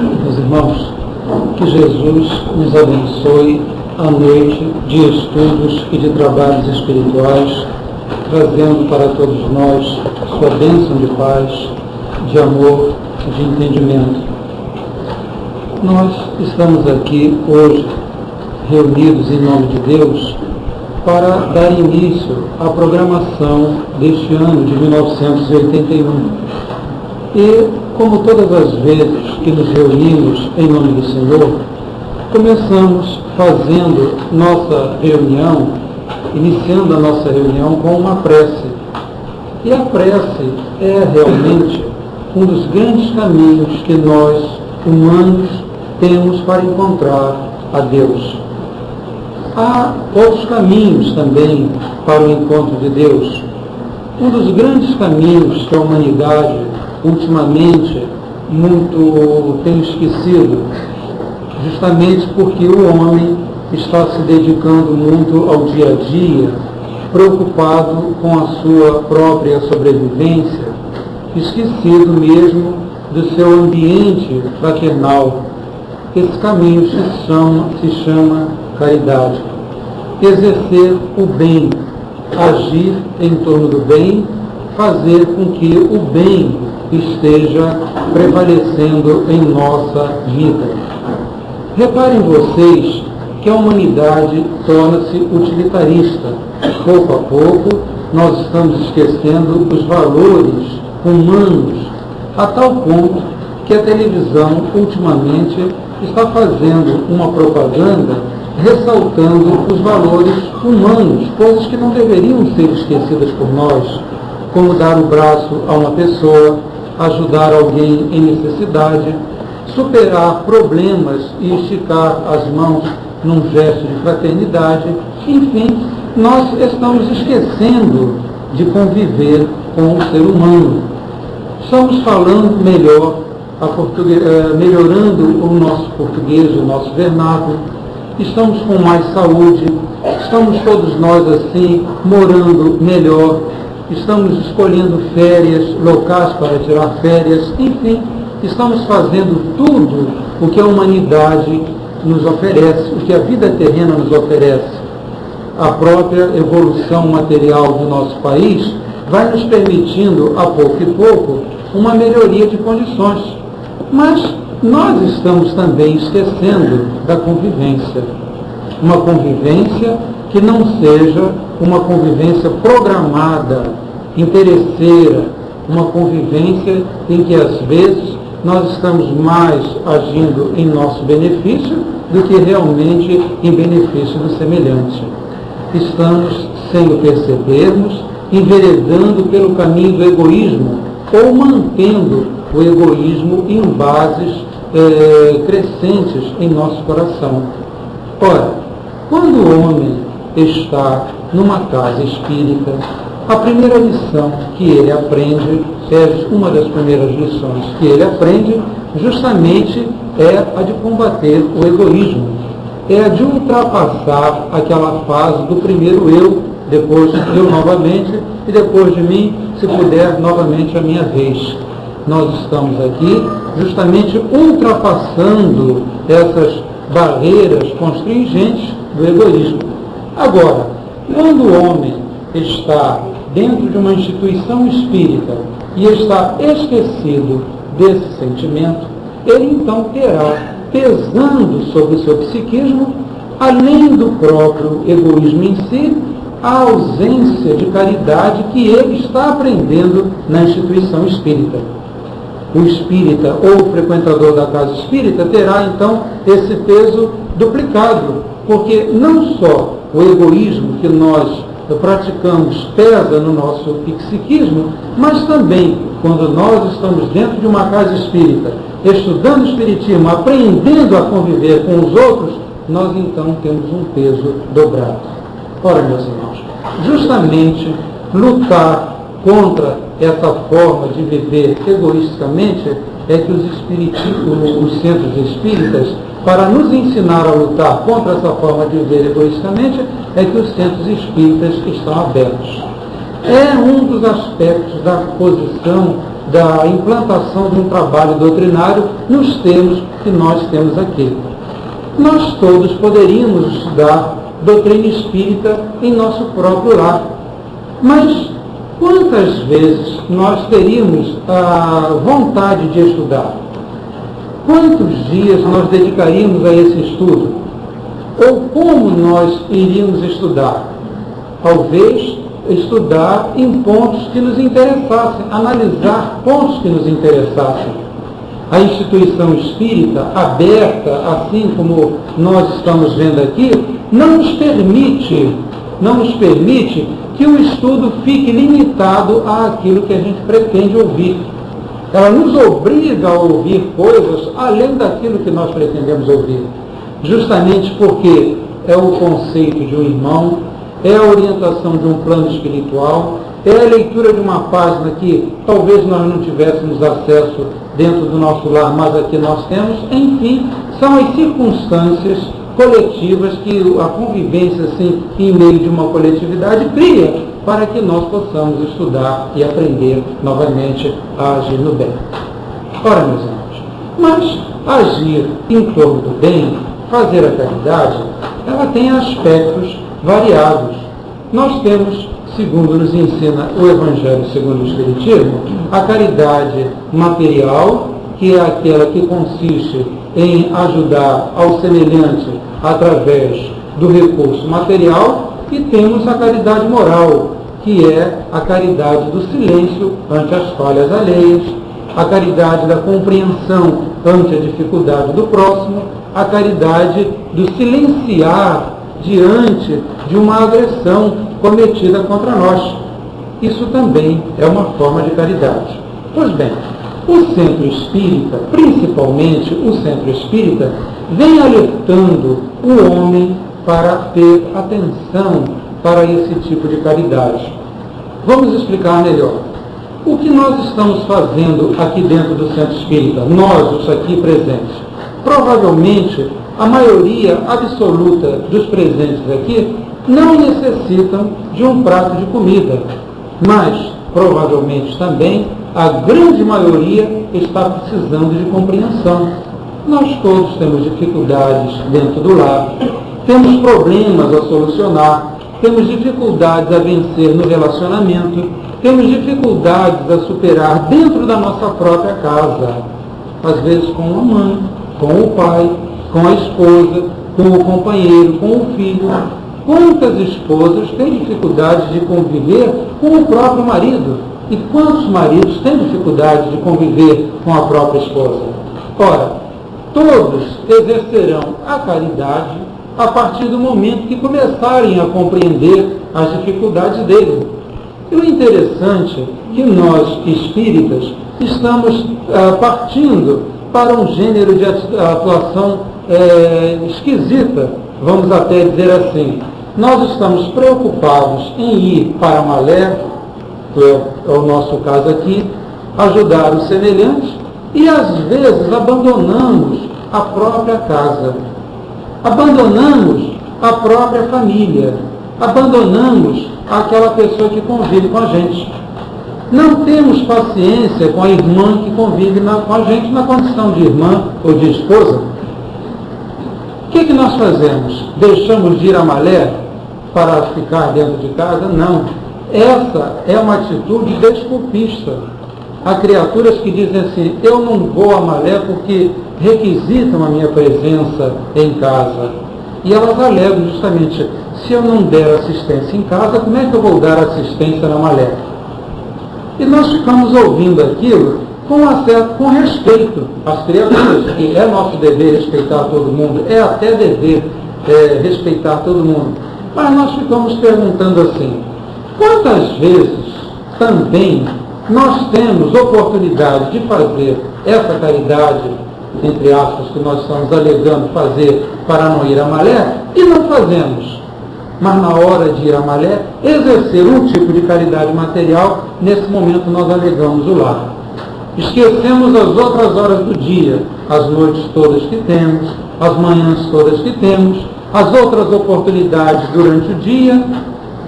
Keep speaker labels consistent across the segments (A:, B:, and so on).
A: Meus irmãos, que Jesus nos abençoe a noite de estudos e de trabalhos espirituais, trazendo para todos nós sua bênção de paz, de amor, de entendimento. Nós estamos aqui hoje, reunidos em nome de Deus, para dar início à programação deste ano de 1981. E, como todas as vezes que nos reunimos em nome do Senhor, começamos fazendo nossa reunião, iniciando a nossa reunião com uma prece. E a prece é realmente um dos grandes caminhos que nós, humanos, temos para encontrar a Deus. Há outros caminhos também para o encontro de Deus. Um dos grandes caminhos que a humanidade, ultimamente, muito tem esquecido, justamente porque o homem está se dedicando muito ao dia a dia, preocupado com a sua própria sobrevivência, esquecido mesmo do seu ambiente fraternal. Esse caminho se chama caridade. Exercer o bem, agir em torno do bem, fazer com que o bem esteja prevalecendo em nossa vida. Reparem vocês que a humanidade torna-se utilitarista. Pouco a pouco, nós estamos esquecendo os valores humanos, a tal ponto que a televisão, ultimamente, está fazendo uma propaganda ressaltando os valores humanos, coisas que não deveriam ser esquecidas por nós, como dar o braço a uma pessoa, ajudar alguém em necessidade, superar problemas e esticar as mãos num gesto de fraternidade. Enfim, nós estamos esquecendo de conviver com o ser humano. Estamos falando melhor, melhorando o nosso português, o nosso vernáculo. Estamos com mais saúde, estamos todos nós assim, morando melhor, estamos escolhendo férias, locais para tirar férias, enfim, estamos fazendo tudo o que a humanidade nos oferece, o que a vida terrena nos oferece. A própria evolução material do nosso país vai nos permitindo, a pouco e pouco, uma melhoria de condições. Mas nós estamos também esquecendo da convivência. Uma convivência que não seja uma convivência programada, interesseira, uma convivência em que às vezes nós estamos mais agindo em nosso benefício do que realmente em benefício do semelhante. Estamos, sem o percebermos, enveredando pelo caminho do egoísmo ou mantendo o egoísmo em bases crescentes em nosso coração. Ora, quando o homem está numa casa espírita, a primeira lição que ele aprende, uma das primeiras lições que ele aprende, justamente é a de combater o egoísmo, é a de ultrapassar aquela fase do primeiro eu, depois eu novamente, e depois de mim, se puder, novamente a minha vez. Nós estamos aqui justamente ultrapassando essas barreiras constringentes do egoísmo. Agora, quando o homem está dentro de uma instituição espírita e está esquecido desse sentimento, ele então terá, pesando sobre o seu psiquismo, além do próprio egoísmo em si, a ausência de caridade que ele está aprendendo na instituição espírita. O espírita ou o frequentador da casa espírita terá então esse peso duplicado, porque não só o egoísmo que nós praticamos pesa no nosso psiquismo, mas também quando nós estamos dentro de uma casa espírita, estudando espiritismo, aprendendo a conviver com os outros, nós então temos um peso dobrado. Ora, meus irmãos, justamente lutar contra essa forma de viver egoisticamente é que os centros espíritas, para nos ensinar a lutar contra essa forma de viver egoisticamente, é que os centros espíritas estão abertos. É um dos aspectos da posição da implantação de um trabalho doutrinário nos termos que nós temos aqui. Nós todos poderíamos estudar doutrina espírita em nosso próprio lar, mas quantas vezes nós teríamos a vontade de estudar? Quantos dias nós dedicaríamos a esse estudo? Ou como nós iríamos estudar? Talvez estudar em pontos que nos interessassem, analisar pontos que nos interessassem. A instituição espírita, aberta, assim como nós estamos vendo aqui, não nos permite que o estudo fique limitado àquilo que a gente pretende ouvir. Ela nos obriga a ouvir coisas além daquilo que nós pretendemos ouvir. Justamente porque é o conceito de um irmão, é a orientação de um plano espiritual, é a leitura de uma página que talvez nós não tivéssemos acesso dentro do nosso lar, mas aqui nós temos. Enfim, são as circunstâncias coletivas que a convivência assim, em meio de uma coletividade cria para que nós possamos estudar e aprender novamente a agir no bem. Ora, meus irmãos, mas agir em torno do bem, fazer a caridade, ela tem aspectos variados. Nós temos, segundo nos ensina o Evangelho segundo o Espiritismo, a caridade material, que é aquela que consiste em ajudar ao semelhante através do recurso material, e temos a caridade moral, que é a caridade do silêncio ante as falhas alheias, a caridade da compreensão ante a dificuldade do próximo, a caridade do silenciar diante de uma agressão cometida contra nós. Isso também é uma forma de caridade. Pois bem, o centro espírita, principalmente o centro espírita, vem alertando o homem para ter atenção para esse tipo de caridade. Vamos explicar melhor. O que nós estamos fazendo aqui dentro do centro espírita, nós, os aqui presentes? Provavelmente, a maioria absoluta dos presentes aqui não necessitam de um prato de comida, mas, provavelmente também, a grande maioria está precisando de compreensão. Nós todos temos dificuldades dentro do lar, temos problemas a solucionar, temos dificuldades a vencer no relacionamento, temos dificuldades a superar dentro da nossa própria casa, às vezes com a mãe, com o pai, com a esposa, com o companheiro, com o filho. Quantas esposas têm dificuldade de conviver com o próprio marido? E quantos maridos têm dificuldade de conviver com a própria esposa? Ora, todos exercerão a caridade a partir do momento que começarem a compreender as dificuldades dele. E o interessante é que nós, espíritas, estamos partindo para um gênero de atuação esquisita, vamos até dizer assim. Nós estamos preocupados em ir para Malé, que é o nosso caso aqui, ajudar os semelhantes, e às vezes abandonamos a própria casa, abandonamos a própria família, abandonamos aquela pessoa que convive com a gente. Não temos paciência com a irmã que convive com a gente na condição de irmã ou de esposa. O que nós fazemos? Deixamos de ir a Malé para ficar dentro de casa? Não. Essa é uma atitude desculpista. Há criaturas que dizem assim: eu não vou a Malé porque requisitam a minha presença em casa. E elas alegam justamente: se eu não der assistência em casa, como é que eu vou dar assistência na Malé? E nós ficamos ouvindo aquilo com respeito às criaturas, que é nosso dever respeitar todo mundo, é até dever respeitar todo mundo. Mas nós ficamos perguntando assim: quantas vezes também nós temos oportunidade de fazer essa caridade, entre aspas, que nós estamos alegando fazer para não ir a Malé, e não fazemos? Mas na hora de ir a Malé, exercer um tipo de caridade material, nesse momento nós alegamos o lar. Esquecemos as outras horas do dia, as noites todas que temos, as manhãs todas que temos, as outras oportunidades durante o dia,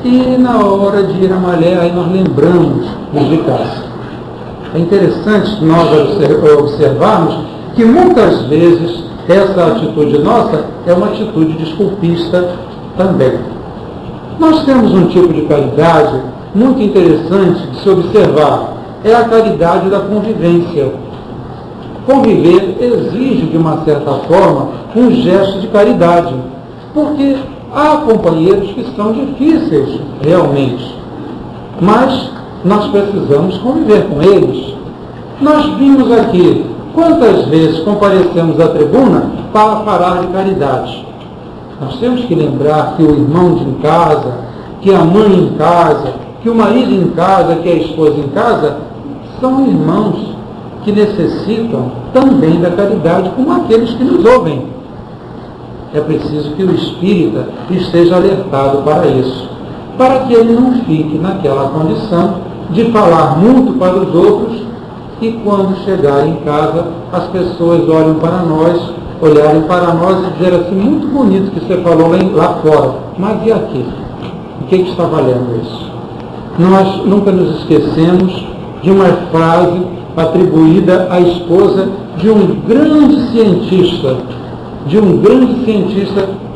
A: e na hora de ir a Malé, aí nós lembramos de casa. é interessante nós observarmos que muitas vezes essa atitude nossa é uma atitude desculpista também. Nós temos um tipo de caridade muito interessante de se observar. É a caridade da convivência. Conviver exige, de uma certa forma, um gesto de caridade. Porque há companheiros que são difíceis, realmente. Mas nós precisamos conviver com eles. Nós vimos aqui quantas vezes comparecemos à tribuna para falar de caridade. Nós temos que lembrar que o irmão em casa, que a mãe em casa, que o marido em casa, que a esposa em casa, são irmãos que necessitam também da caridade, como aqueles que nos ouvem. É preciso que o espírita esteja alertado para isso, para que ele não fique naquela condição de falar muito para os outros e quando chegar em casa as pessoas olharem para nós e dizer assim, muito bonito que você falou lá fora, mas e aqui? O que está valendo isso? Nós nunca nos esquecemos de uma frase atribuída à esposa de um grande cientista,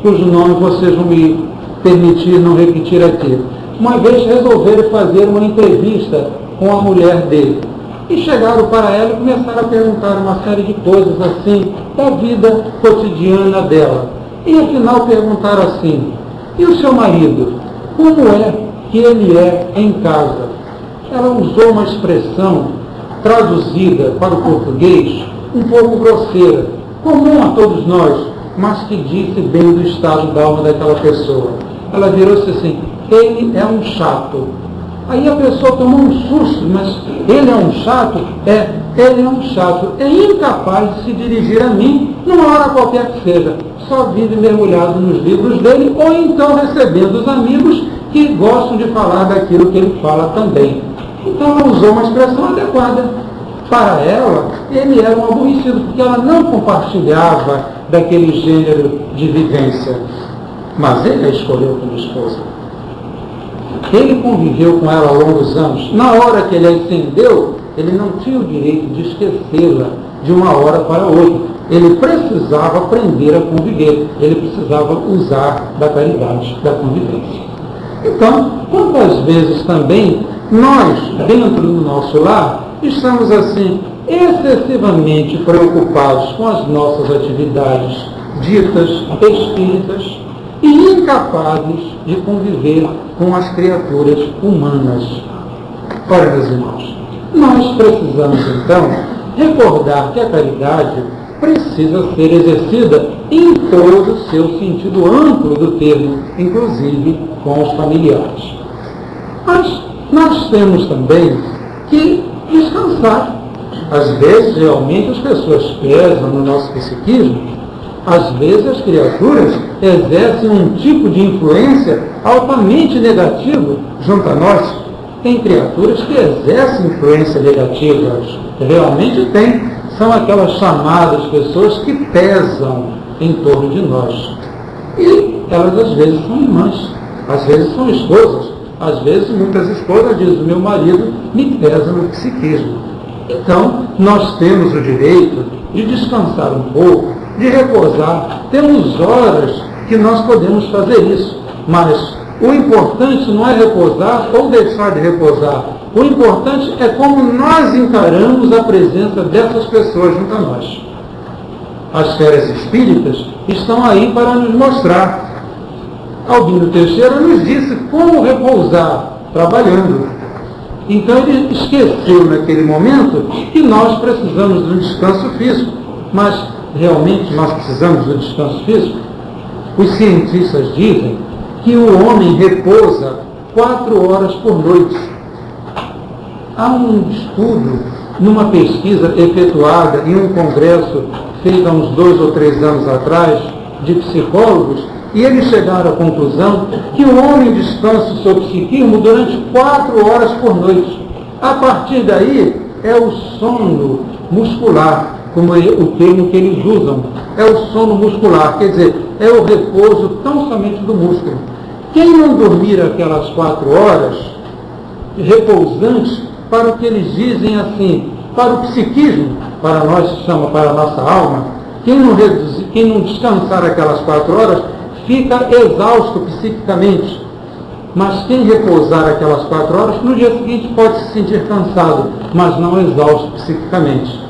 A: cujo nome vocês vão me permitir não repetir aqui. Uma vez resolveram fazer uma entrevista com a mulher dele. E chegaram para ela e começaram a perguntar uma série de coisas assim, da vida cotidiana dela. E afinal perguntaram assim, e o seu marido, como é que ele é em casa? Ela usou uma expressão traduzida para o português, um pouco grosseira, comum a todos nós, mas que disse bem do estado da alma daquela pessoa. Ela virou-se assim, ele é um chato. Aí a pessoa tomou um susto, mas ele é um chato? Ele é um chato. É incapaz de se dirigir a mim numa hora qualquer que seja. Só vive mergulhado nos livros dele, ou então recebendo os amigos que gostam de falar daquilo que ele fala também. Então ela usou uma expressão adequada. Para ela, ele era um aborrecido, porque ela não compartilhava daquele gênero de vivência. Mas ele a escolheu como esposa. Ele conviveu com ela ao longo dos anos. Na hora que ele a acendeu, ele não tinha o direito de esquecê-la de uma hora para outra. Ele precisava aprender a conviver. Ele precisava usar da caridade, da convivência. Então, quantas vezes também nós, dentro do nosso lar, estamos assim, excessivamente preocupados com as nossas atividades ditas espíritas e incapazes de conviver com as criaturas humanas. Ora, meus irmãos, nós precisamos então recordar que a caridade precisa ser exercida em todo o seu sentido amplo do termo, inclusive com os familiares. Mas nós temos também que descansar. Às vezes, realmente, as pessoas pesam no nosso psiquismo. Às vezes, as criaturas exercem um tipo de influência altamente negativo junto a nós. Tem criaturas que exercem influência negativa. Realmente tem. São aquelas chamadas pessoas que pesam em torno de nós. E elas, às vezes, são irmãs. Às vezes, são esposas. Às vezes, muitas esposas dizem, o meu marido me pesa no psiquismo. Então, nós temos o direito de descansar um pouco, de repousar. Temos horas que nós podemos fazer isso. Mas o importante não é repousar ou deixar de repousar. O importante é como nós encaramos a presença dessas pessoas junto a nós. As férias espíritas estão aí para nos mostrar. Albino Teixeira nos disse como repousar, trabalhando. Então ele esqueceu naquele momento que nós precisamos do descanso físico. Mas realmente nós precisamos do descanso físico? Os cientistas dizem que o homem repousa 4 horas por noite. Há um estudo, numa pesquisa efetuada em um congresso feito há uns 2 ou 3 anos atrás, de psicólogos, e eles chegaram à conclusão que o homem descansa o seu psiquismo durante 4 horas por noite. A partir daí, é o sono muscular, como é o termo que eles usam. É o sono muscular, quer dizer, é o repouso tão somente do músculo. Quem não dormir aquelas 4 horas repousantes para o que eles dizem assim, para o psiquismo, para nós chama, para a nossa alma, quem não descansar aquelas 4 horas fica exausto psiquicamente. Mas quem repousar aquelas 4 horas, no dia seguinte pode se sentir cansado, mas não exausto psiquicamente.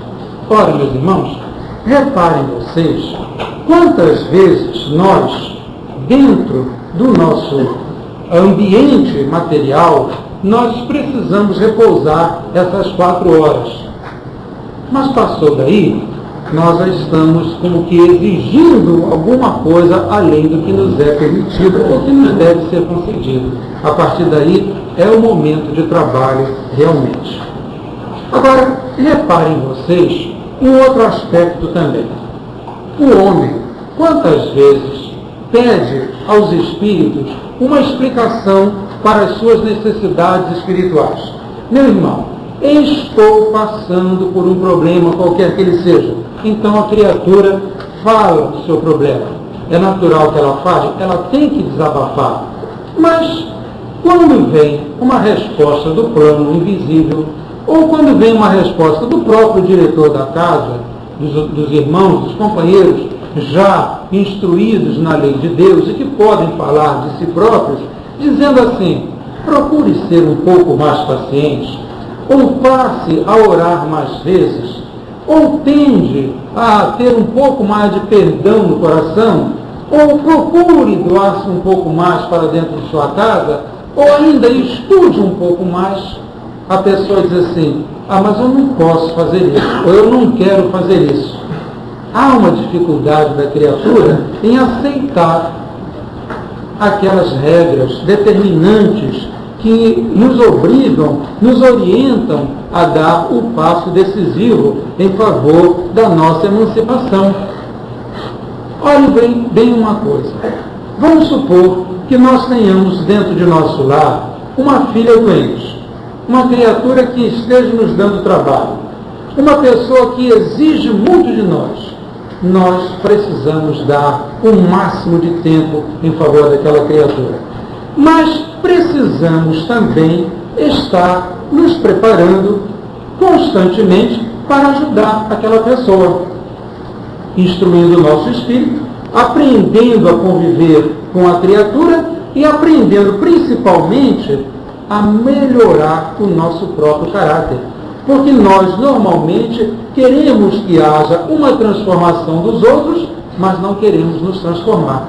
A: Ora, meus irmãos, reparem vocês, quantas vezes nós, dentro do nosso ambiente material, nós precisamos repousar essas 4 horas. Mas passou daí, nós já estamos como que exigindo alguma coisa além do que nos é permitido ou que nos deve ser concedido. A partir daí, é o momento de trabalho realmente. Agora, reparem vocês um outro aspecto também. O homem, quantas vezes pede aos espíritos uma explicação para as suas necessidades espirituais? Meu irmão, estou passando por um problema qualquer que ele seja. Então a criatura fala do seu problema. É natural que ela fale, ela tem que desabafar. Mas quando vem uma resposta do plano invisível, ou quando vem uma resposta do próprio diretor da casa, dos irmãos, dos companheiros, já instruídos na lei de Deus e que podem falar de si próprios, dizendo assim: procure ser um pouco mais paciente, ou passe a orar mais vezes, ou tende a ter um pouco mais de perdão no coração, ou procure doar-se um pouco mais para dentro de sua casa, ou ainda estude um pouco mais. A pessoa diz assim: mas eu não posso fazer isso, ou eu não quero fazer isso. Há uma dificuldade da criatura em aceitar aquelas regras determinantes que nos obrigam, nos orientam a dar o passo decisivo em favor da nossa emancipação. Olhe bem uma coisa. Vamos supor que nós tenhamos dentro de nosso lar uma filha doente, uma criatura que esteja nos dando trabalho, uma pessoa que exige muito de nós. Nós precisamos dar o máximo de tempo em favor daquela criatura. Mas precisamos também estar nos preparando constantemente para ajudar aquela pessoa, instruindo o nosso espírito, aprendendo a conviver com a criatura e aprendendo principalmente a melhorar o nosso próprio caráter. Porque nós normalmente queremos que haja uma transformação dos outros, mas não queremos nos transformar.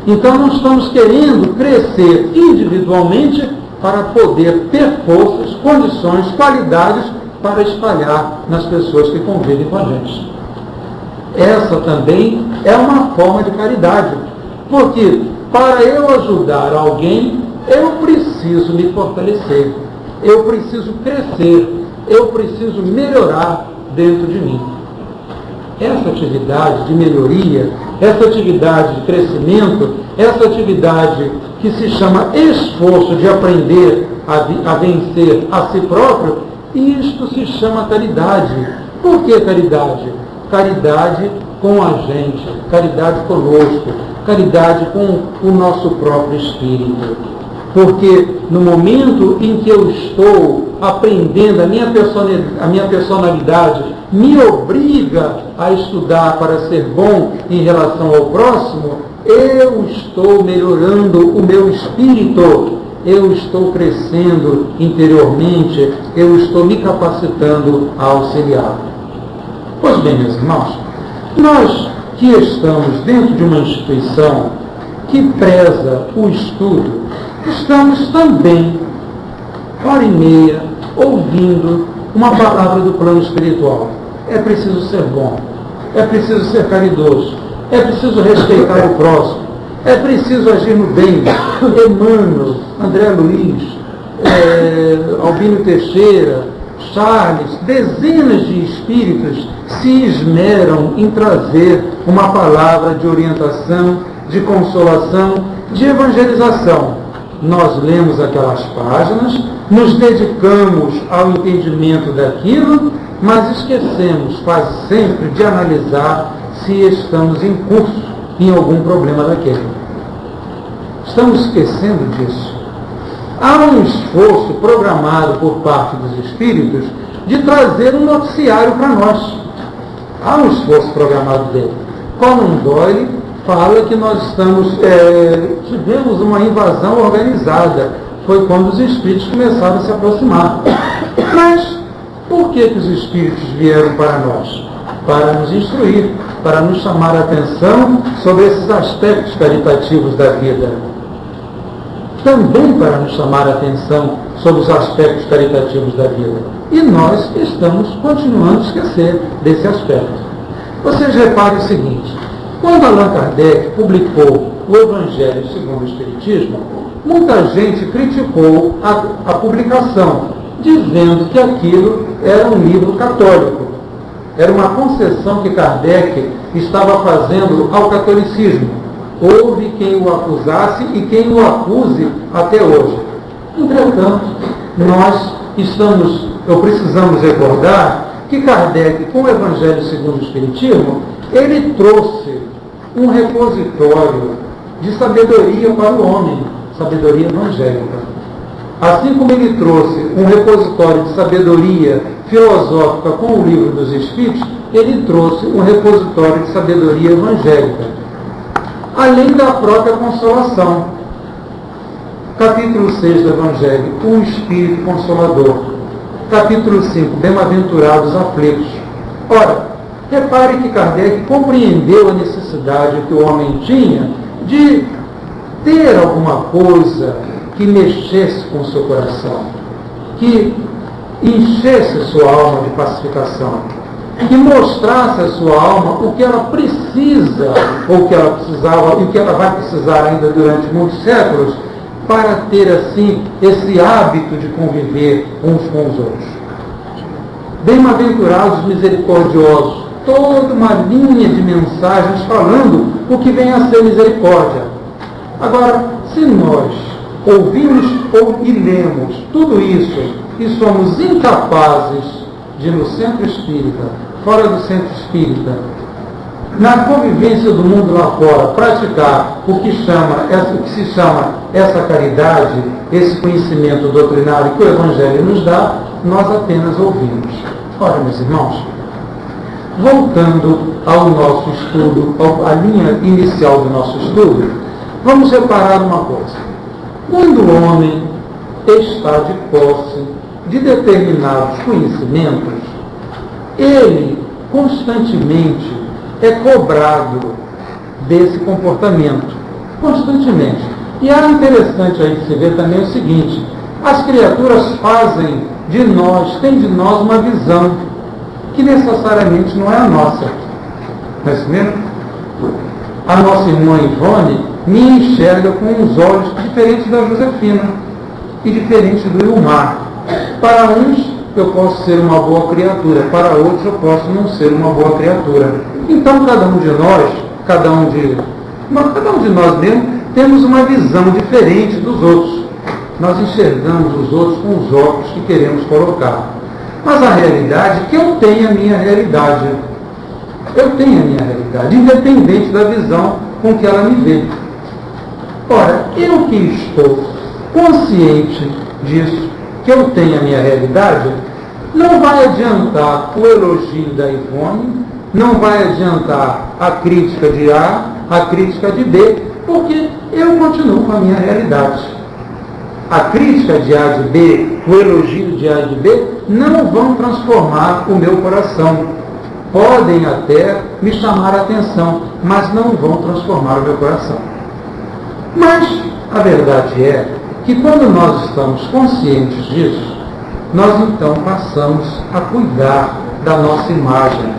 A: Então nós estamos querendo crescer individualmente para poder ter forças, condições, qualidades para espalhar nas pessoas que convivem com a gente. Essa também é uma forma de caridade, porque para eu ajudar alguém, eu preciso me fortalecer, eu preciso crescer, eu preciso melhorar dentro de mim. Essa atividade de melhoria, essa atividade de crescimento, essa atividade que se chama esforço de aprender a vencer a si próprio, isto se chama caridade. Por que caridade? Caridade com a gente, caridade conosco, caridade com o nosso próprio espírito. Porque no momento em que eu estou aprendendo, a minha personalidade me obriga a estudar para ser bom em relação ao próximo, eu estou melhorando o meu espírito, eu estou crescendo interiormente, eu estou me capacitando a auxiliar. Pois bem, meus irmãos, nós que estamos dentro de uma instituição que preza o estudo, estamos também, hora e meia, ouvindo uma palavra do plano espiritual. É preciso ser bom, é preciso ser caridoso, é preciso respeitar o próximo, é preciso agir no bem. Emmanuel, André Luiz, Albino Teixeira, Charles, dezenas de espíritos se esmeram em trazer uma palavra de orientação, de consolação, de evangelização. Nós lemos aquelas páginas, nos dedicamos ao entendimento daquilo, mas esquecemos quase sempre de analisar se estamos em curso em algum problema daquele. Estamos esquecendo disso. há um esforço programado por parte dos espíritos de trazer um noticiário para nós. Há um esforço programado dele. Conan Doyle fala que nós tivemos uma invasão organizada. Foi quando os espíritos começaram a se aproximar. Mas por que os espíritos vieram para nós? Para nos instruir, para nos chamar a atenção sobre esses aspectos caritativos da vida. Também para nos chamar a atenção sobre os aspectos caritativos da vida. E nós estamos continuando a esquecer desse aspecto. Vocês reparem o seguinte: quando Allan Kardec publicou o Evangelho segundo o Espiritismo, muita gente criticou a publicação, dizendo que aquilo era um livro católico. Era uma concessão que Kardec estava fazendo ao catolicismo. Houve quem o acusasse e quem o acuse até hoje. Entretanto, precisamos recordar que Kardec, com o Evangelho segundo o Espiritismo, ele trouxe um repositório de sabedoria para o homem, sabedoria evangélica. Assim como ele trouxe um repositório de sabedoria filosófica com o Livro dos Espíritos, ele trouxe um repositório de sabedoria evangélica, além da própria consolação. Capítulo 6 do Evangelho, o Espírito Consolador. Capítulo 5, Bem-aventurados aflitos. Ora, repare que Kardec compreendeu a necessidade que o homem tinha de ter alguma coisa que mexesse com o seu coração, que enchesse a sua alma de pacificação, que mostrasse à sua alma o que ela precisa, ou o que ela precisava, e o que ela vai precisar ainda durante muitos séculos, para ter assim esse hábito de conviver uns com os outros. Bem-aventurados misericordiosos, toda uma linha de mensagens falando o que vem a ser misericórdia. Agora, se nós ouvimos e lemos tudo isso e somos incapazes de, no centro espírita, fora do centro espírita, na convivência do mundo lá fora, praticar o que se chama essa caridade, esse conhecimento doutrinário que o Evangelho nos dá, nós apenas ouvimos. Ora, meus irmãos, voltando ao nosso estudo, à linha inicial do nosso estudo, vamos reparar uma coisa. Quando o homem está de posse de determinados conhecimentos, ele constantemente é cobrado desse comportamento. Constantemente. E é interessante aí de se ver também o seguinte: as criaturas têm de nós uma visão que necessariamente não é a nossa. Não é isso mesmo? A nossa irmã Ivone me enxerga com uns olhos diferentes da Josefina e diferentes do Ilmar. Para uns eu posso ser uma boa criatura, para outros eu posso não ser uma boa criatura. Então cada um de nós, cada um de nós mesmo, temos uma visão diferente dos outros. Nós enxergamos os outros com os óculos que queremos colocar. Mas a realidade é que eu tenho a minha realidade. Eu tenho a minha realidade, independente da visão com que ela me vê. Ora, eu que estou consciente disso, que eu tenho a minha realidade, não vai adiantar o elogio da Ivone, não vai adiantar a crítica de A, a crítica de B, porque eu continuo com a minha realidade. A crítica de A de B, o elogio de A de B, não vão transformar o meu coração. Podem até me chamar a atenção, mas não vão transformar o meu coração. Mas a verdade é que quando nós estamos conscientes disso, nós então passamos a cuidar da nossa imagem.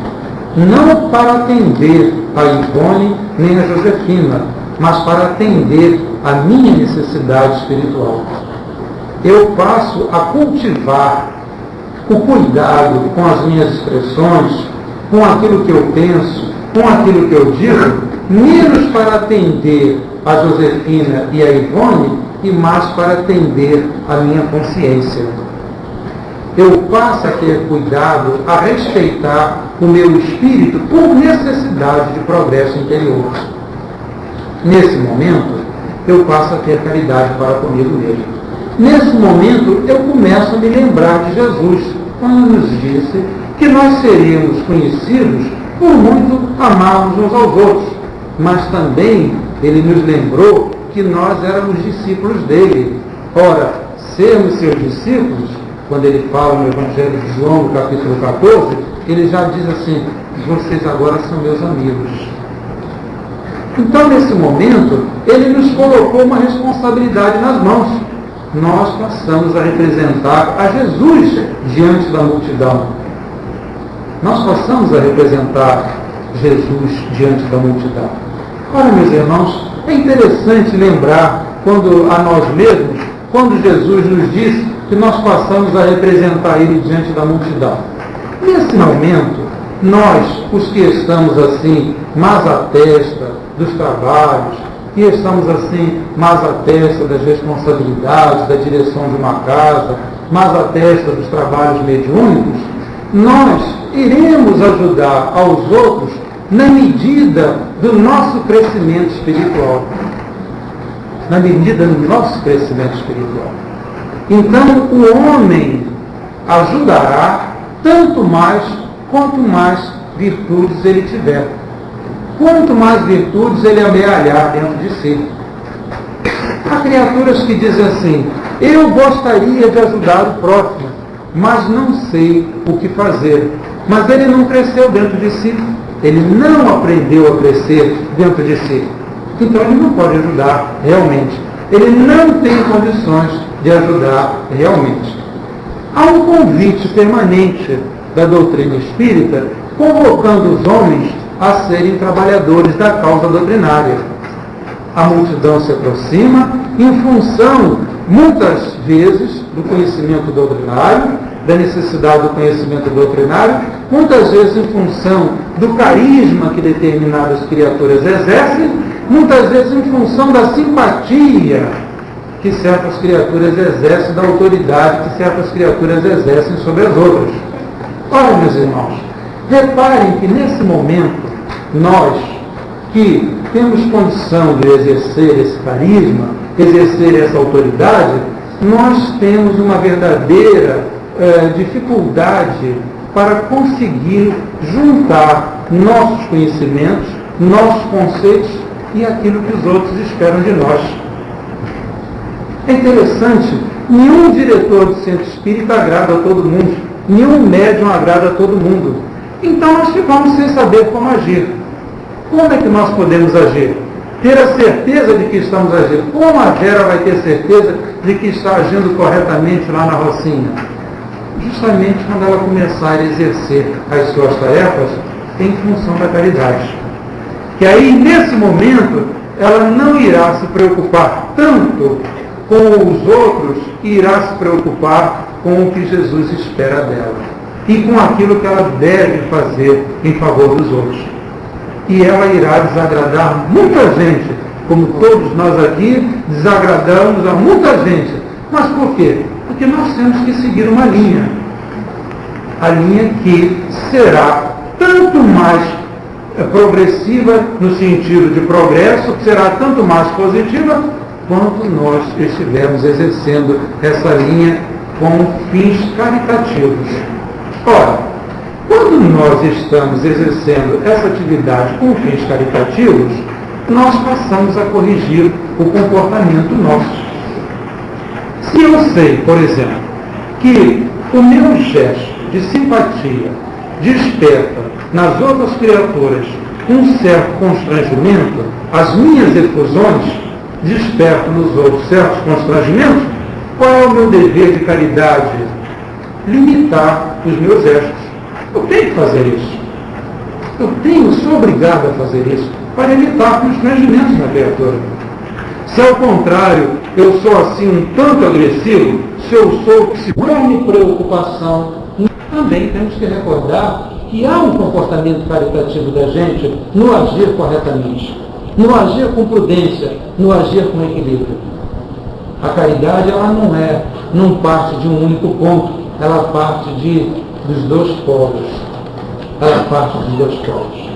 A: Não para atender a Ivone nem a Josefina, mas para atender a minha necessidade espiritual. Eu passo a cultivar o cuidado com as minhas expressões, com aquilo que eu penso, com aquilo que eu digo, menos para atender a Josefina e a Ivone, e mais para atender a minha consciência. Eu passo a ter cuidado, a respeitar o meu espírito por necessidade de progresso interior. Nesse momento, eu passo a ter caridade para comigo mesmo. Nesse momento, eu começo a me lembrar de Jesus, quando nos disse que nós seríamos conhecidos por muito amarmos uns aos outros. Mas também ele nos lembrou que nós éramos discípulos dele. Ora, sermos seus discípulos, quando ele fala no Evangelho de João, no capítulo 14, ele já diz assim: vocês agora são meus amigos. Então, nesse momento, ele nos colocou uma responsabilidade nas mãos. Nós passamos a representar a Jesus diante da multidão. Nós passamos a representar Jesus diante da multidão. Ora, meus irmãos, é interessante lembrar a nós mesmos, quando Jesus nos disse que nós passamos a representar Ele diante da multidão. Nesse momento, nós, os que estamos assim, mais à testa dos trabalhos, que estamos assim, mais à testa das responsabilidades, da direção de uma casa, mais à testa dos trabalhos mediúnicos, nós iremos ajudar aos outros na medida do nosso crescimento espiritual. Na medida do nosso crescimento espiritual. Então, o homem ajudará tanto mais quanto mais virtudes ele tiver. Quanto mais virtudes ele amealhar dentro de si. Há criaturas que dizem assim: eu gostaria de ajudar o próximo, mas não sei o que fazer. Mas ele não cresceu dentro de si. Ele não aprendeu a crescer dentro de si. Então ele não pode ajudar realmente. Ele não tem condições de ajudar realmente. Há um convite permanente da doutrina espírita convocando os homens a serem trabalhadores da causa doutrinária. A multidão se aproxima em função, muitas vezes, do conhecimento doutrinário, da necessidade do conhecimento doutrinário, muitas vezes em função do carisma que determinadas criaturas exercem, muitas vezes em função da simpatia que certas criaturas exercem, da autoridade que certas criaturas exercem sobre as outras. Ora, meus irmãos, reparem que nesse momento, nós que temos condição de exercer esse carisma, exercer essa autoridade, nós temos uma verdadeira dificuldade para conseguir juntar nossos conhecimentos, nossos conceitos e aquilo que os outros esperam de nós. É interessante, nenhum diretor de centro espírita agrada a todo mundo, nenhum médium agrada a todo mundo. Então nós ficamos sem saber como agir. Como é que nós podemos agir? Ter a certeza de que estamos agindo. Como a Vera vai ter certeza de que está agindo corretamente lá na Rocinha? Justamente quando ela começar a exercer as suas tarefas em função da caridade. Que aí, nesse momento, ela não irá se preocupar tanto com os outros, irá se preocupar com o que Jesus espera dela. E com aquilo que ela deve fazer em favor dos outros. E ela irá desagradar muita gente, como todos nós aqui desagradamos a muita gente. Mas por quê? Porque nós temos que seguir uma linha. A linha que será tanto mais progressiva no sentido de progresso, será tanto mais positiva, quanto nós estivermos exercendo essa linha com fins caritativos. Ora, quando nós estamos exercendo essa atividade com fins caritativos, nós passamos a corrigir o comportamento nosso. Se eu sei, por exemplo, que o meu gesto de simpatia desperta nas outras criaturas um certo constrangimento, as minhas efusões despertam nos outros certos constrangimentos, qual é o meu dever de caridade? Limitar os meus gestos. Eu tenho que fazer isso. Sou obrigado a fazer isso para evitar constrangimentos na criatura. Se ao contrário, eu sou assim um tanto agressivo, se eu sou sem preocupação, também temos que recordar que há um comportamento caritativo da gente no agir corretamente, no agir com prudência, no agir com equilíbrio. A caridade, ela não parte de um único ponto, ela parte dos dois polos. Ela parte dos dois polos.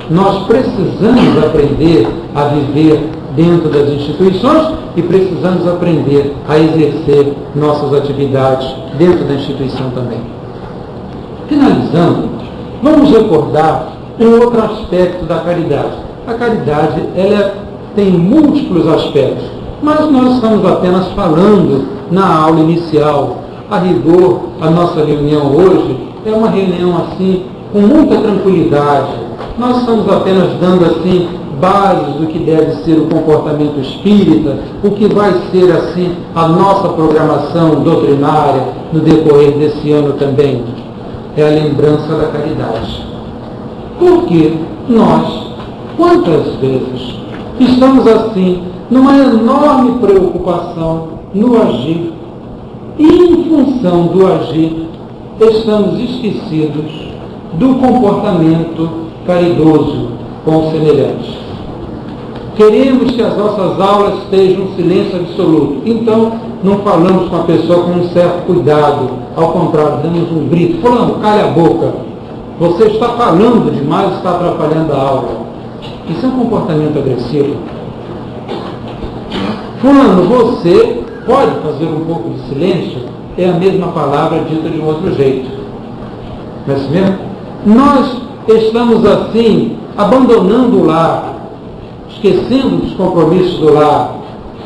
A: Nós precisamos aprender a viver dentro das instituições e precisamos aprender a exercer nossas atividades dentro da instituição também. Finalizando, vamos recordar um outro aspecto da caridade. A caridade, ela tem múltiplos aspectos, mas nós estamos apenas falando na aula inicial. A rigor, a nossa reunião hoje é uma reunião assim, com muita tranquilidade. Nós estamos apenas dando assim bases do que deve ser o comportamento espírita, o que vai ser assim a nossa programação doutrinária no decorrer desse ano também. É a lembrança da caridade. Porque nós, quantas vezes, estamos assim, numa enorme preocupação no agir, e em função do agir, estamos esquecidos do comportamento caridoso com o semelhante. Queremos que as nossas aulas estejam em silêncio absoluto. Então, não falamos com a pessoa com um certo cuidado. Ao contrário, damos um grito. Fulano, cala a boca. Você está falando demais, está atrapalhando a aula. Isso é um comportamento agressivo. Fulano, você pode fazer um pouco de silêncio? É a mesma palavra dita de um outro jeito. Não é assim mesmo? Nós estamos assim, abandonando o lar, esquecendo dos compromissos do lar.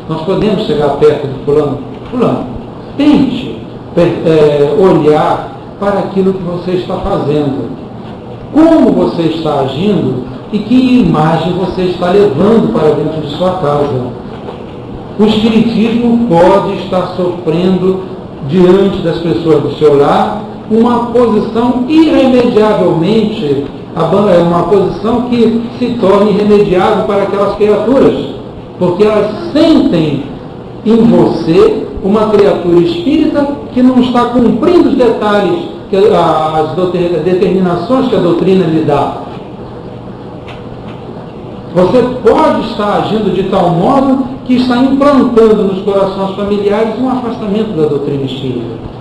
A: Nós podemos chegar perto de fulano. Fulano, tente olhar para aquilo que você está fazendo. Como você está agindo e que imagem você está levando para dentro de sua casa. O espiritismo pode estar sofrendo diante das pessoas do seu lar uma posição irremediavelmente, uma posição que se torna irremediável para aquelas criaturas, porque elas sentem em você uma criatura espírita que não está cumprindo os detalhes, as determinações que a doutrina lhe dá. Você pode estar agindo de tal modo que está implantando nos corações familiares um afastamento da doutrina espírita.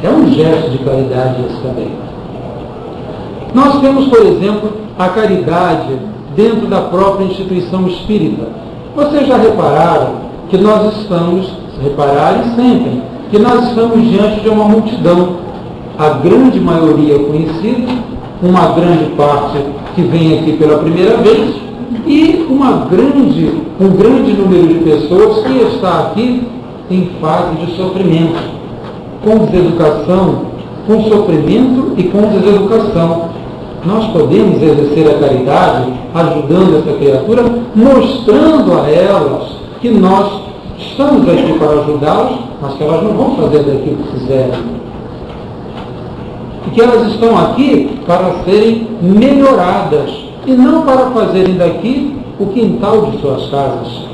A: É um gesto de caridade esse também. Nós temos, por exemplo, a caridade dentro da própria instituição espírita. Vocês já repararam que nós estamos, repararem sempre, que nós estamos diante de uma multidão, a grande maioria conhecida, uma grande parte que vem aqui pela primeira vez, e um grande número de pessoas que está aqui em fase de sofrimento, com deseducação, com sofrimento e com deseducação. Nós podemos exercer a caridade ajudando essa criatura, mostrando a elas que nós estamos aqui para ajudá-las, mas que elas não vão fazer daquilo que fizerem. E que elas estão aqui para serem melhoradas e não para fazerem daqui o quintal de suas casas.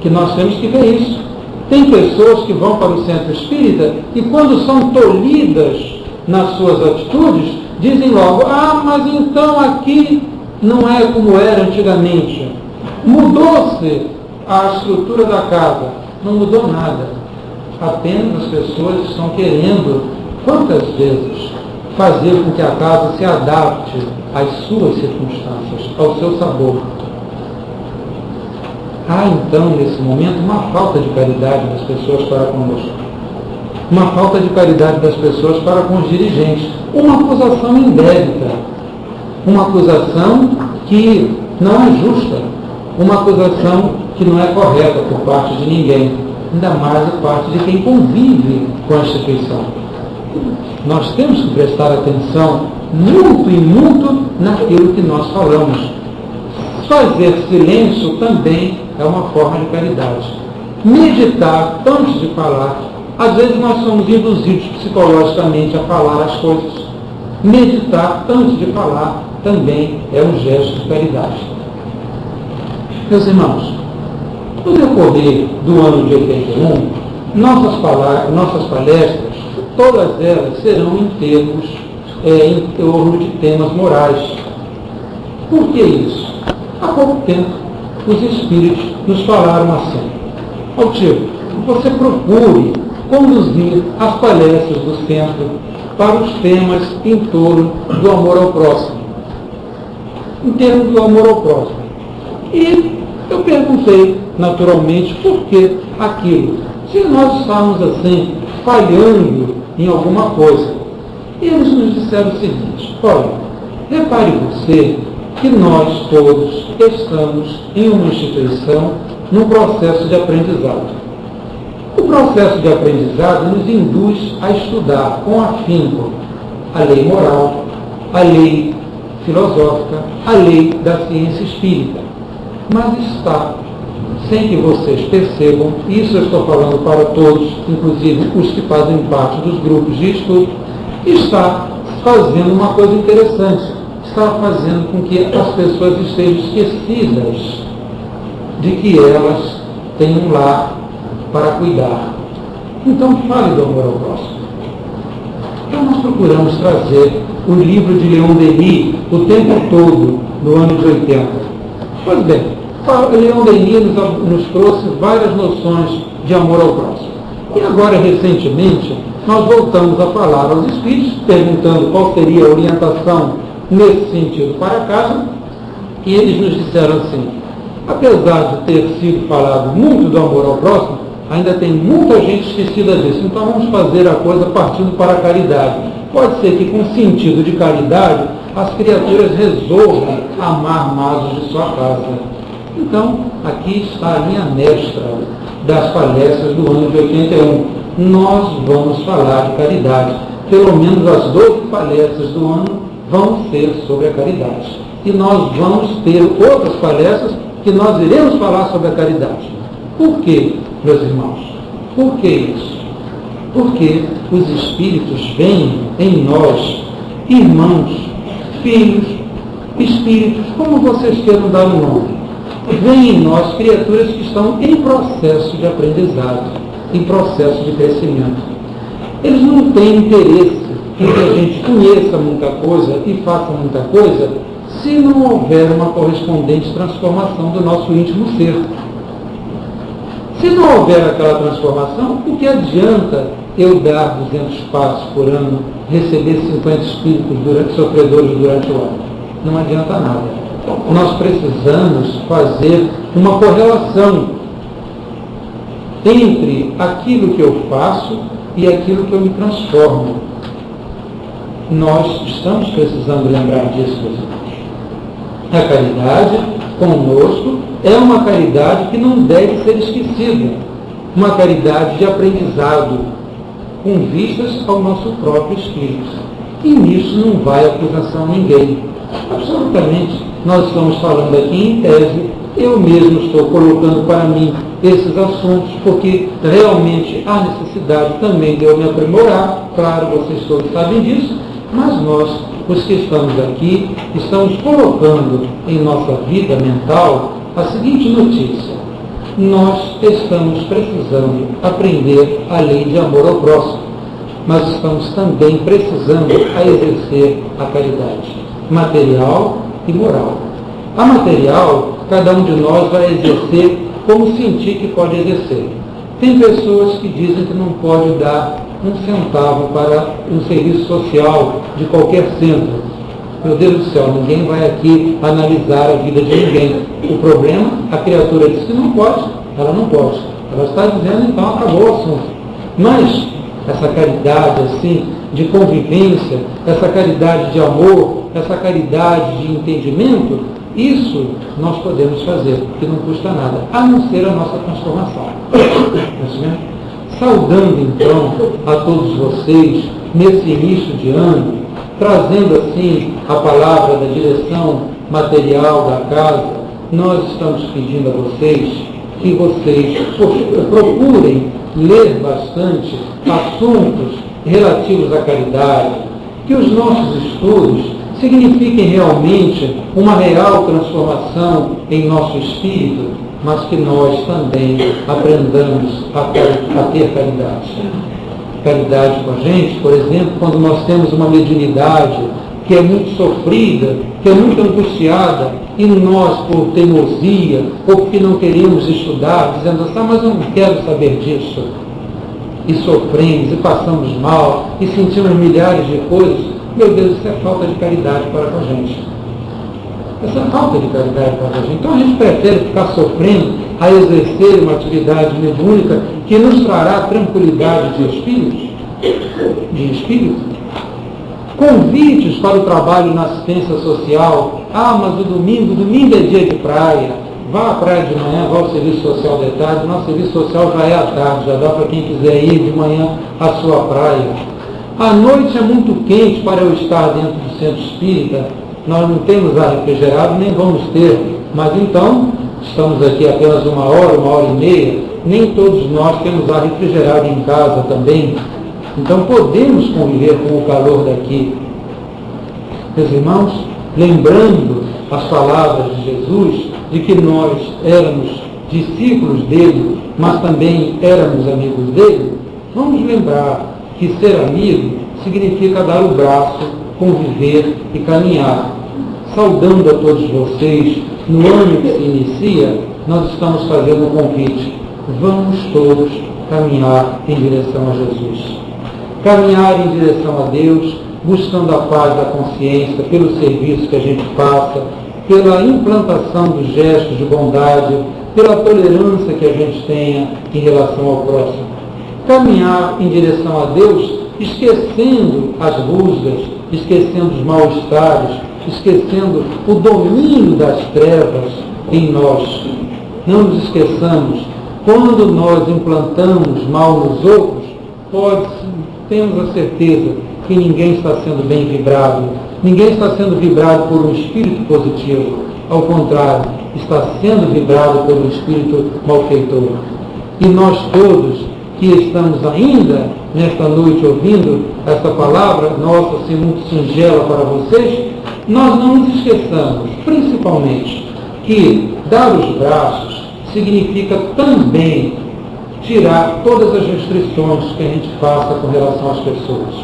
A: Que nós temos que ver isso. Tem pessoas que vão para o centro espírita e quando são tolhidas nas suas atitudes, dizem logo, mas então aqui não é como era antigamente. Mudou-se a estrutura da casa. Não mudou nada. Apenas as pessoas estão querendo, quantas vezes, fazer com que a casa se adapte às suas circunstâncias, ao seu sabor. Há então, nesse momento, uma falta de caridade das pessoas para conosco. Uma falta de caridade das pessoas para com os dirigentes. Uma acusação indébita. Uma acusação que não é justa. Uma acusação que não é correta por parte de ninguém. Ainda mais por parte de quem convive com a instituição. Nós temos que prestar atenção muito e muito naquilo que nós falamos. Fazer silêncio também é uma forma de caridade. Meditar antes de falar. Às vezes nós somos induzidos psicologicamente a falar as coisas. Meditar antes de falar também é um gesto de caridade. Meus irmãos, no decorrer do ano de 81, nossas palestras, todas elas serão em torno de temas morais. Por que isso? Há pouco tempo, os espíritos nos falaram assim. Altivo, você procure conduzir as palestras do centro para os temas em torno do amor ao próximo. Em termos do amor ao próximo. E Eu perguntei, naturalmente, por que aquilo? Se nós estamos, assim, falhando em alguma coisa. E eles nos disseram o seguinte: olha, repare você que nós todos estamos em uma instituição num processo de aprendizado. O processo de aprendizado nos induz a estudar com afinco a lei moral, a lei filosófica, a lei da ciência espírita. Mas está, sem que vocês percebam, isso eu estou falando para todos, inclusive os que fazem parte dos grupos de estudo, está fazendo uma coisa interessante, está fazendo com que as pessoas estejam esquecidas de que elas têm um lar para cuidar. Então fale do amor ao próximo. Então nós procuramos trazer o livro de Leon Denis o tempo todo, no ano de 80. Pois bem, Leon Denis nos trouxe várias noções de amor ao próximo. E agora, recentemente, nós voltamos a falar aos espíritos, perguntando qual seria a orientação nesse sentido para casa, e eles nos disseram assim: apesar de ter sido falado muito do amor ao próximo, ainda tem muita gente esquecida disso. Então vamos fazer a coisa partindo para a caridade. Pode ser que com sentido de caridade as criaturas resolvam amar mais os de sua casa. Então, aqui está a linha mestra das palestras do ano de 81. Nós vamos falar de caridade. Pelo menos as 12 palestras do ano vão ser sobre a caridade. E nós vamos ter outras palestras que nós iremos falar sobre a caridade. Por quê, meus irmãos? Por que isso? Porque os espíritos veem em nós irmãos, filhos, espíritos, como vocês queiram dar o nome. Veem em nós criaturas que estão em processo de aprendizado, em processo de crescimento. Eles não têm interesse em que a gente conheça muita coisa e faça muita coisa se não houver uma correspondente transformação do nosso íntimo ser. Se não houver aquela transformação, o que adianta eu dar 200 passos por ano, receber 50 espíritos sofredores durante o ano? Não adianta nada. Nós precisamos fazer uma correlação entre aquilo que eu faço e aquilo que eu me transformo. Nós estamos precisando lembrar disso, meus irmãos. A caridade conosco é uma caridade que não deve ser esquecida. Uma caridade de aprendizado, com vistas ao nosso próprio espírito. E nisso não vai acusação a ninguém. Absolutamente. Nós estamos falando aqui em tese, eu mesmo estou colocando para mim esses assuntos, porque realmente há necessidade também de eu me aprimorar, claro, vocês todos sabem disso, mas nós, os que estamos aqui, estamos colocando em nossa vida mental a seguinte notícia: nós estamos precisando aprender a lei de amor ao próximo, mas estamos também precisando a exercer a caridade material e moral. A material, cada um de nós vai exercer como sentir que pode exercer. Tem pessoas que dizem que não pode dar um centavo para um serviço social de qualquer centro. Meu Deus do céu, ninguém vai aqui analisar a vida de ninguém. O problema, a criatura diz que não pode, ela não pode. Ela está dizendo, então acabou o assunto. Mas essa caridade assim, de convivência, essa caridade de amor, essa caridade de entendimento, isso nós podemos fazer, porque não custa nada, a não ser a nossa transformação. Saudando então a todos vocês nesse início de ano, trazendo assim a palavra da direção material da casa, nós estamos pedindo a vocês que vocês procurem ler bastante assuntos relativos à caridade, que os nossos estudos signifiquem realmente uma real transformação em nosso espírito, mas que nós também aprendamos a ter caridade. Caridade com a gente, por exemplo, quando nós temos uma mediunidade que é muito sofrida, que é muito angustiada, e nós, por teimosia, ou porque não queremos estudar, dizendo assim, mas eu não quero saber disso, e sofremos, e passamos mal, e sentimos milhares de coisas, meu Deus, isso é falta de caridade para com a gente. essa falta de caridade para a gente. Então a gente prefere ficar sofrendo a exercer uma atividade mediúnica que nos trará tranquilidade de espírito. Convites para o trabalho na assistência social. Mas o domingo é dia de praia. Vá à praia de manhã, vá ao serviço social de tarde. Nosso serviço social já é à tarde, já dá para quem quiser ir de manhã à sua praia. A noite é muito quente para eu estar dentro do centro espírita. Nós não temos ar refrigerado, nem vamos ter. Mas então, estamos aqui apenas 1 hora, 1h30. Nem todos nós temos ar refrigerado em casa também. Então podemos conviver com o calor daqui. Meus irmãos, lembrando as palavras de Jesus, de que nós éramos discípulos dele, mas também éramos amigos dele, vamos lembrar que ser amigo significa dar o braço, conviver e caminhar. Saudando a todos vocês, no ano que se inicia, nós estamos fazendo um convite. Vamos todos caminhar em direção a Jesus. Caminhar em direção a Deus, buscando a paz da consciência, pelo serviço que a gente faça, pela implantação dos gestos de bondade, pela tolerância que a gente tenha em relação ao próximo. Caminhar em direção a Deus, esquecendo as rusgas, esquecendo os mal-estares, esquecendo o domínio das trevas em nós. Não nos esqueçamos, quando nós implantamos mal nos outros, temos a certeza que ninguém está sendo bem vibrado, ninguém está sendo vibrado por um espírito positivo, ao contrário, está sendo vibrado por um espírito malfeitor. E nós todos que estamos ainda nesta noite ouvindo esta palavra nossa, assim, muito singela para vocês, nós não nos esqueçamos, principalmente, que dar os braços significa também tirar todas as restrições que a gente faça com relação às pessoas.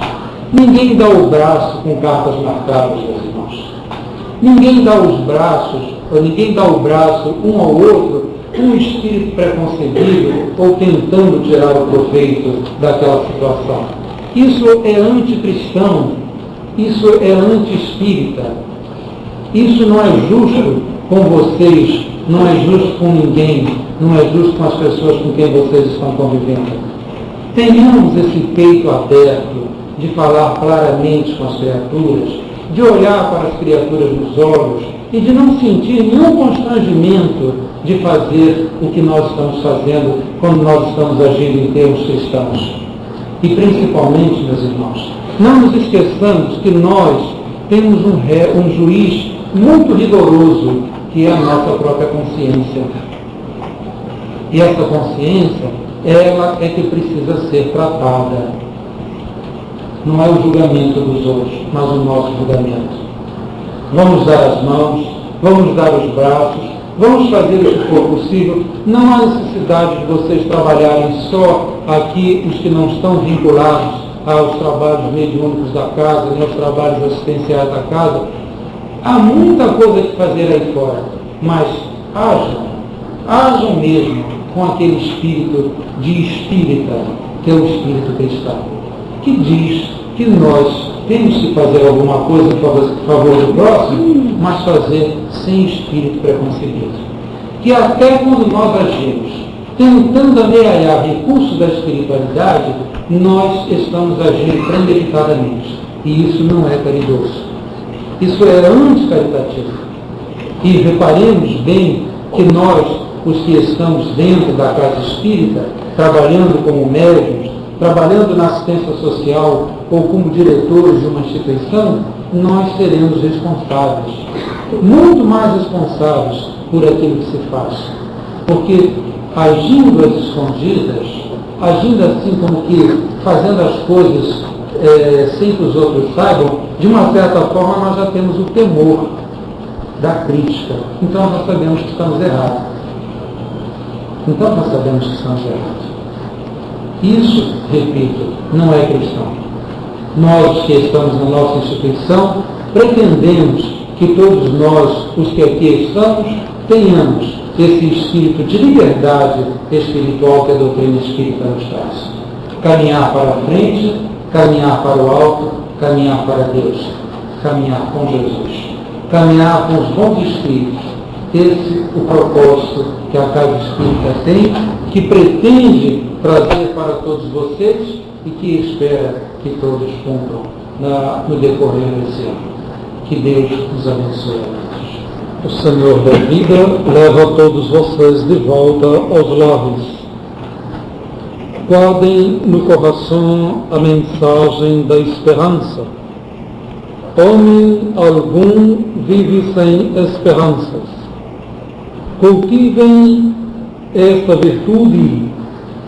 A: Ninguém dá o braço com cartas marcadas, meus irmãos. Ninguém dá os braços, ou ninguém dá o braço um ao outro com um espírito preconcebido ou tentando tirar o proveito daquela situação. Isso é anticristão, isso é anti-espírita. Isso não é justo com vocês, não é justo com ninguém, não é justo com as pessoas com quem vocês estão convivendo. Tenhamos esse peito aberto de falar claramente com as criaturas, de olhar para as criaturas nos olhos e de não sentir nenhum constrangimento de fazer o que nós estamos fazendo quando nós estamos agindo em termos cristãos. E principalmente, meus irmãos, não nos esqueçamos que nós temos um juiz muito rigoroso, que é a nossa própria consciência. E essa consciência, ela é que precisa ser tratada. Não é o julgamento dos outros, mas o nosso julgamento. Vamos dar as mãos, vamos dar os braços, vamos fazer o que for possível. Não há necessidade de vocês trabalharem só aqui, os que não estão vinculados aos trabalhos mediúnicos da casa, nem aos trabalhos assistenciais da casa. Há muita coisa que fazer aí fora, mas hajam mesmo com aquele espírito de espírita, que é o espírito cristão, que diz que nós temos que fazer alguma coisa em favor do próximo, mas fazer sem espírito preconcebido. Que até quando nós agimos, tentando amealhar recursos da espiritualidade, nós estamos agindo premeditadamente. E isso não é caridoso. Isso é anticaritativo. E reparemos bem que nós, os que estamos dentro da casa espírita, trabalhando como médiuns, trabalhando na assistência social ou como diretores de uma instituição, nós seremos responsáveis, muito mais responsáveis por aquilo que se faz. Porque agindo às escondidas, agindo assim como que fazendo as coisas sem que os outros saibam, de uma certa forma nós já temos o temor da crítica. Então nós sabemos que estamos errados. Isso, repito, não é cristão. Nós que estamos na nossa instituição, pretendemos que todos nós, os que aqui estamos, tenhamos esse espírito de liberdade espiritual que a doutrina espírita nos traz. Caminhar para a frente, caminhar para o alto, caminhar para Deus, caminhar com Jesus. caminhar com os bons espíritos. Esse é o propósito que a Casa Espírita tem, que pretende trazer para todos vocês e que espera que todos cumpram no decorrer desse ano. Que Deus nos abençoe. O Senhor da vida leva todos vocês de volta aos lares. Guardem no coração a mensagem da esperança. Homem algum vive sem esperanças. Cultivem esta virtude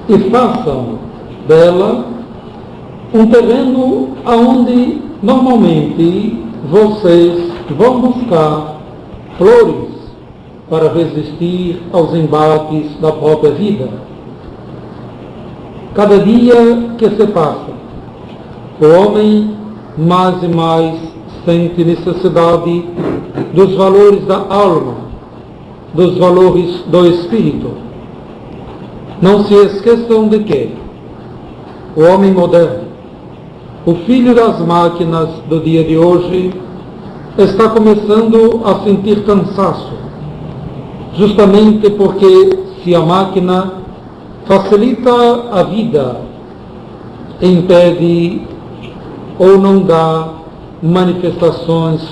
A: e façam dela um terreno onde normalmente vocês vão buscar flores para resistir aos embates da própria vida. Cada dia que se passa, o homem mais e mais sente necessidade dos valores da alma, dos valores do espírito. Não se esqueçam de que o homem moderno, o filho das máquinas do dia de hoje, está começando a sentir cansaço, justamente porque se a máquina facilita a vida, impede ou não dá manifestações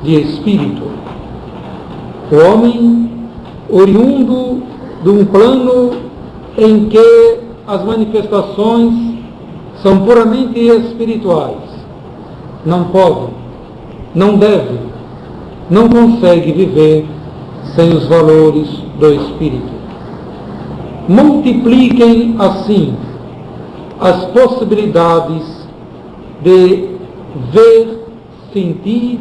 A: de espírito. O homem, oriundo de um plano em que as manifestações são puramente espirituais, não pode, não deve, não consegue viver sem os valores do espírito. Multipliquem assim as possibilidades de ver, sentir,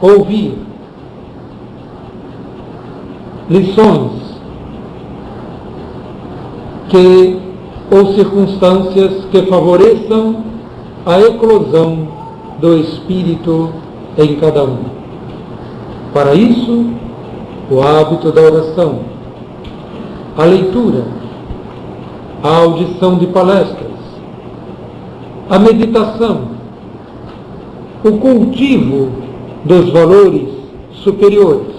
A: ouvir. Lições ou circunstâncias que favoreçam a eclosão do espírito em cada um. Para isso, o hábito da oração, a leitura, a audição de palestras, a meditação, o cultivo dos valores superiores.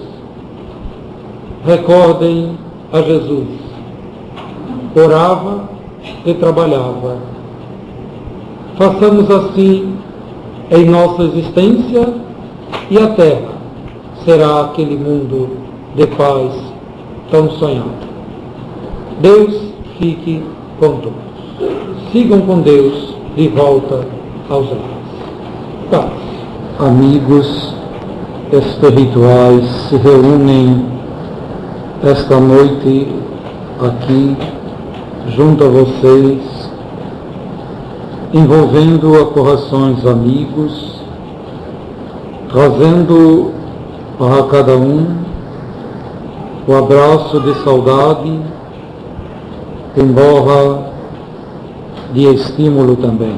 A: Recordem a Jesus. Orava e trabalhava. Façamos assim em nossa existência e a Terra será aquele mundo de paz tão sonhado. Deus fique com todos. Sigam com Deus de volta aos lares. Paz. Amigos espirituais se reúnem esta noite aqui junto a vocês, envolvendo a corações amigos, trazendo para cada um o abraço de saudade, embora de estímulo também.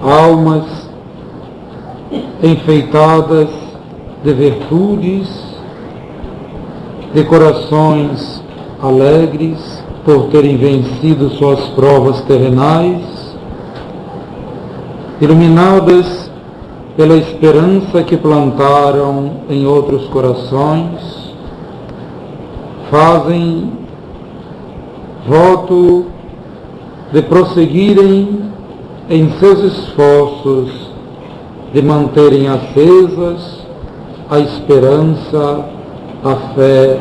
A: Almas enfeitadas de virtudes, de corações alegres por terem vencido suas provas terrenais, iluminadas pela esperança que plantaram em outros corações, fazem voto de prosseguirem em seus esforços de manterem acesas a esperança, a fé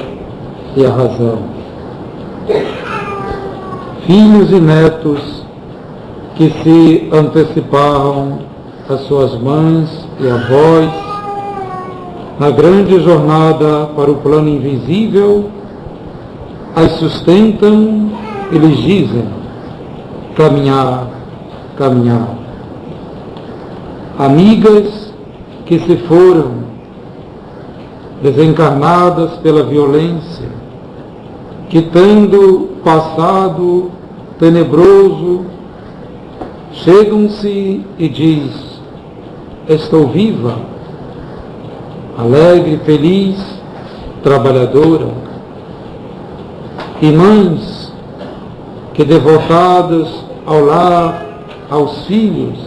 A: e a razão. Filhos e netos que se anteciparam às suas mães e avós na grande jornada para o plano invisível, as sustentam e lhes dizem: caminhar, caminhar. Amigas que se foram desencarnadas pela violência, que tendo passado tenebroso, chegam-se e diz: estou viva, alegre, feliz, trabalhadora. E mães que devotadas ao lar, aos filhos,